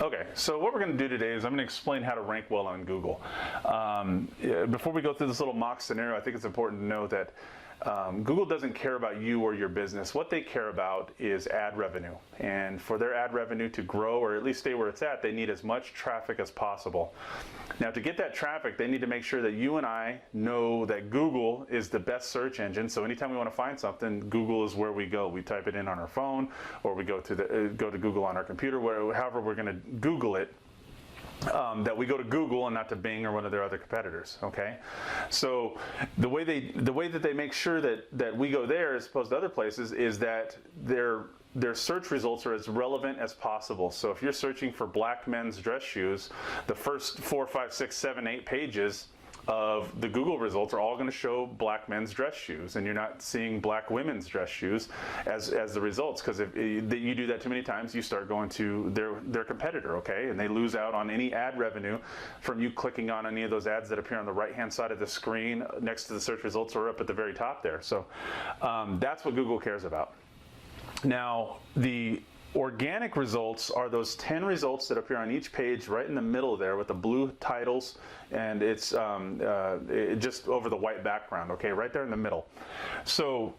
Okay, so what we're going to do today is I'm going to explain how to rank well on Google. Before we go through this little mock scenario, I think it's important to know that Google doesn't care about you or your business. What they care about is ad revenue. And for their ad revenue to grow or at least stay where it's at, they need as much traffic as possible. Now, to get that traffic, they need to make sure that you and I know that Google is the best search engine. So anytime we want to find something, Google is where we go. We type it in on our phone, or we go to Google on our computer, however we're going to Google it. That we go to Google and not to Bing or one of their other competitors. Okay, so the way that they make sure that we go there as opposed to other places is that their search results are as relevant as possible. So if you're searching for black men's dress shoes, the first 4, 5, 6, 7, 8 pages of the Google results are all going to show black men's dress shoes, and you're not seeing black women's dress shoes as the results, because if you do that too many times, you start going to their competitor, okay, and they lose out on any ad revenue from you clicking on any of those ads that appear on the right hand side of the screen next to the search results or up at the very top there. So that's what Google cares about. Now, the organic results are those 10 results that appear on each page right in the middle there with the blue titles, and it's just over the white background, okay, right there in the middle. So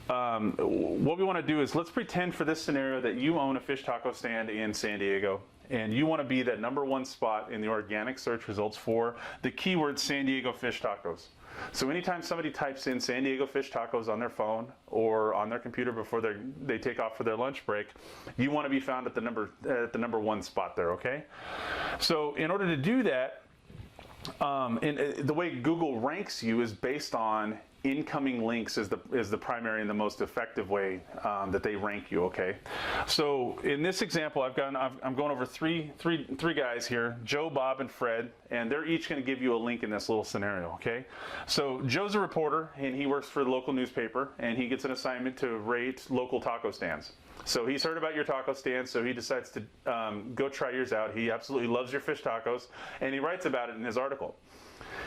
what we want to do is, let's pretend for this scenario that you own a fish taco stand in San Diego, and you want to be that #1 spot in the organic search results for the keyword San Diego fish tacos. So anytime somebody types in San Diego fish tacos on their phone or on their computer before they take off for their lunch break, you want to be found at the #1 spot there, okay? So in order to do that, the way Google ranks you is based on incoming links is the primary and the most effective way that they rank you, okay? So in this example, I'm going over three guys here, Joe, Bob, and Fred, and they're each going to give you a link in this little scenario, okay? So Joe's a reporter, and he works for the local newspaper, and he gets an assignment to rate local taco stands. So he's heard about your taco stand, so he decides to go try yours out. He absolutely loves your fish tacos, and he writes about it in his article.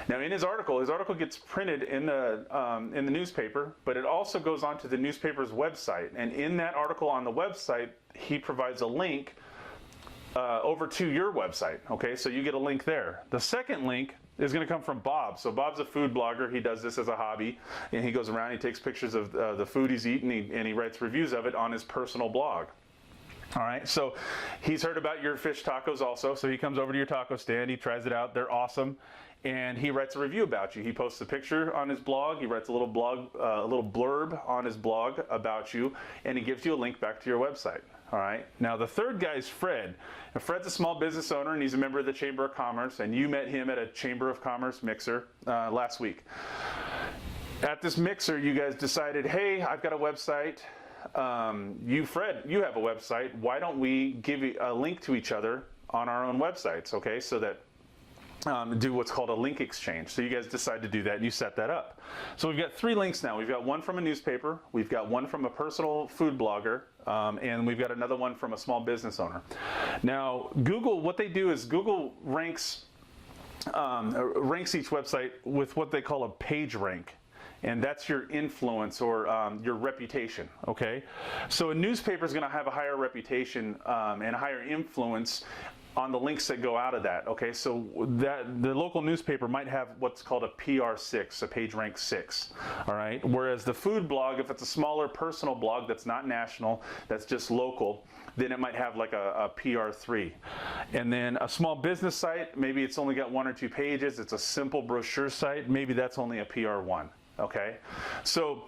Now, in his article gets printed in the newspaper, but it also goes onto the newspaper's website. And in that article on the website, he provides a link over to your website. Okay, so you get a link there. The second link is going to come from Bob. So Bob's a food blogger. He does this as a hobby, and he goes around, he takes pictures of the food he's eaten, and he writes reviews of it on his personal blog. All right, so he's heard about your fish tacos also, so he comes over to your taco stand, he tries it out, they're awesome, and he writes a review about you. He posts a picture on his blog, he writes a little blurb on his blog about you, and he gives you a link back to your website. All right, now the third guy is Fred. Now, Fred's a small business owner, and he's a member of the Chamber of Commerce, and you met him at a Chamber of Commerce mixer last week. At this mixer, you guys decided, hey, I've got a website. Fred, you have a website. Why don't we give a link to each other on our own websites, okay? So that do what's called a link exchange. So you guys decide to do that, and you set that up. So we've got 3 links now. We've got one from a newspaper, we've got one from a personal food blogger, and we've got another one from a small business owner. Now, Google, what they do is Google ranks each website with what they call a page rank. And that's your influence or your reputation, okay? So a newspaper is going to have a higher reputation and a higher influence on the links that go out of that, okay? So that the local newspaper might have what's called a PR6, a page rank 6, all right? Whereas the food blog, if it's a smaller personal blog that's not national, that's just local, then it might have like a PR3. And then a small business site, maybe it's only got 1 or 2 pages, it's a simple brochure site, maybe that's only a PR1. Okay, so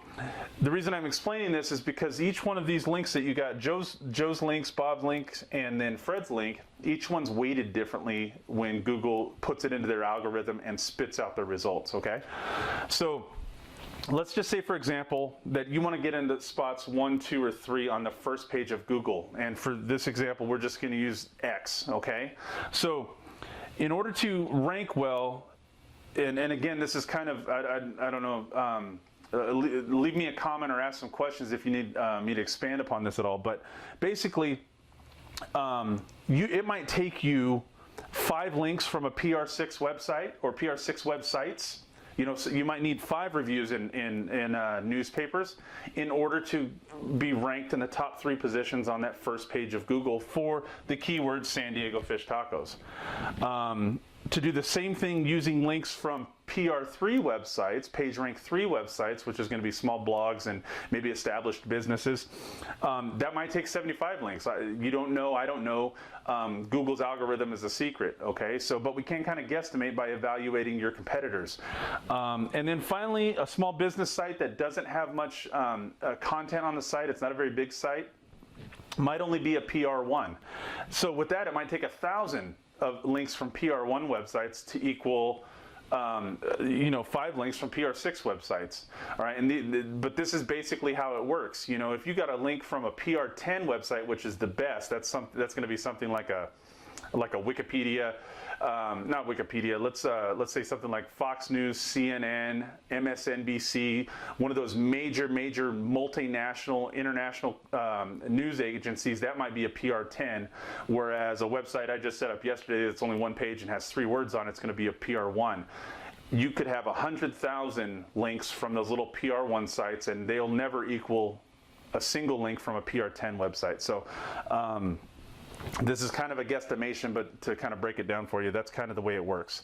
the reason I'm explaining this is because each one of these links that you got, Joe's links, Bob's links, and then Fred's link, each one's weighted differently when Google puts it into their algorithm and spits out their results, okay? So let's just say, for example, that you want to get into spots 1, 2, or 3 on the first page of Google. And for this example, we're just going to use X, okay? So in order to rank well, and again, this is kind of, I don't know, leave me a comment or ask some questions if you need me to expand upon this at all. But basically, it might take you 5 links from a PR6 website or PR6 websites So you might need 5 reviews in newspapers in order to be ranked in the top 3 positions on that first page of Google for the keyword San Diego fish tacos. To do the same thing using links from PR3 websites, PageRank 3 websites, which is going to be small blogs and maybe established businesses, that might take 75 links. You don't know, I don't know. Google's algorithm is a secret, okay? But we can kind of guesstimate by evaluating your competitors. And then finally, a small business site that doesn't have much content on the site, it's not a very big site, might only be a PR1. So with that, it might take 1,000 of links from PR1 websites to equal 5 links from PR6 websites. All right, but this is basically how it works. If you got a link from a PR10 website, which is the best, that's going to be something like a Wikipedia, not Wikipedia. Let's say something like Fox News, CNN, MSNBC, one of those major multinational, international news agencies. That might be a PR10, whereas a website I just set up yesterday that's only 1 page and has 3 words on it's going to be a PR1. You could have 100,000 links from those little PR1 sites, and they'll never equal a single link from a PR10 website. So. This is kind of a guesstimation, but to kind of break it down for you, that's kind of the way it works.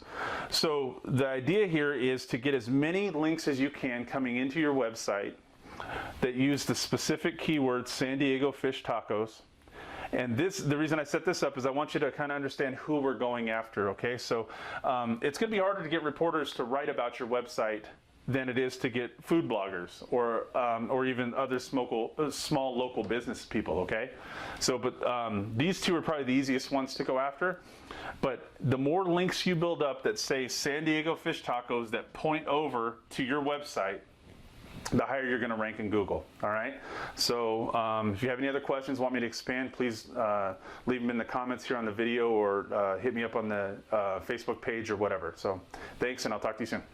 So the idea here is to get as many links as you can coming into your website that use the specific keyword San Diego fish tacos. And the reason I set this up is I want you to kind of understand who we're going after, okay? So it's going to be harder to get reporters to write about your website than it is to get food bloggers or even other small local business people, okay? But these 2 are probably the easiest ones to go after. But the more links you build up that say San Diego fish tacos that point over to your website, the higher you're going to rank in Google, all right? So if you have any other questions, want me to expand, please leave them in the comments here on the video or hit me up on the Facebook page or whatever. So thanks, and I'll talk to you soon.